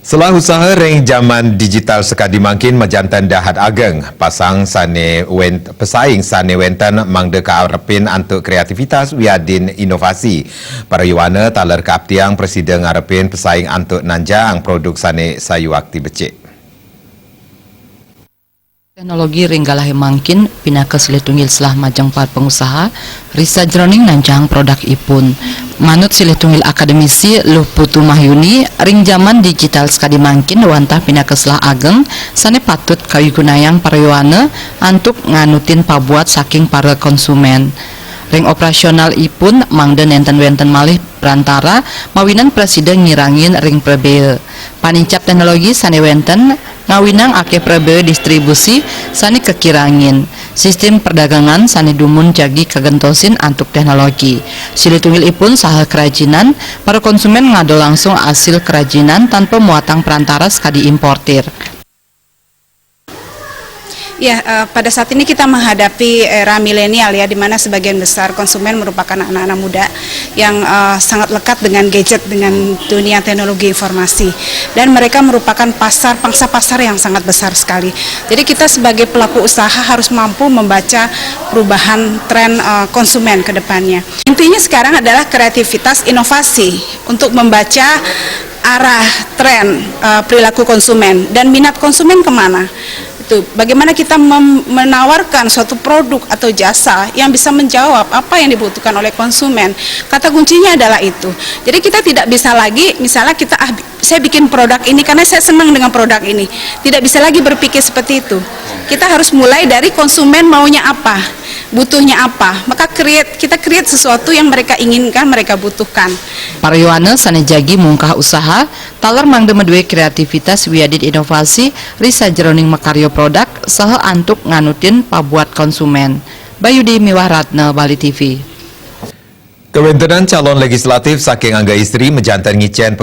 Selah usaha ring zaman digital sekadi mangkin majantan dahat ageng, pesaing sane wentan mangde kaarepin antuk kreativitas wiadin inovasi. Para yuwana taler kaptiang presiden ngarepin pesaing antuk nanjang produk sane sayu akti becik. Teknologi ringgalahe mangkin pinaka silitungil selah majang par pengusaha risa jroning nanjang produk ipun. Manut silitungil akademisi Luh Putu Mahyuni, ring zaman digital sekadi mangkin wantah pinaka selah ageng sane patut kawigunayang parayuana antuk nganutin pabuat saking para konsumen. Ring operasional ipun mangde nenten-wenten malih perantara mawinan presiden ngirangin ring prebel. Panincap teknologi sane wenten ngawinang ake prebe distribusi sani kekirangin sistem perdagangan sani dumun jagi kagentosin antuk teknologi silitungil ipun saha kerajinan para konsumen ngado langsung hasil kerajinan tanpa muatang perantara sekadi importir. Ya, pada saat ini kita menghadapi era milenial ya, di mana sebagian besar konsumen merupakan anak-anak muda yang sangat lekat dengan gadget, dengan dunia teknologi informasi, dan mereka merupakan pangsa pasar yang sangat besar sekali. Jadi kita sebagai pelaku usaha harus mampu membaca perubahan tren konsumen ke depannya. Intinya sekarang adalah kreativitas inovasi untuk membaca arah tren perilaku konsumen dan minat konsumen kemana. Bagaimana kita menawarkan suatu produk atau jasa yang bisa menjawab apa yang dibutuhkan oleh konsumen. Kata kuncinya adalah itu. Jadi kita tidak bisa lagi, misalnya saya bikin produk ini karena saya senang dengan produk ini. Tidak bisa lagi berpikir seperti itu. Kita harus mulai dari konsumen maunya apa, butuhnya apa. Maka kita create sesuatu yang mereka inginkan, mereka butuhkan. Parayuana sane jagi mungkah usaha, taler mangde medue kreativitas wiadid inovasi, risa jroning makaryo produk, saha antuk nganutin pabuat konsumen. Bayudi Miwahratna, Bali TV. Kewentenan calon legislatif saking angga istri mejantan ngicen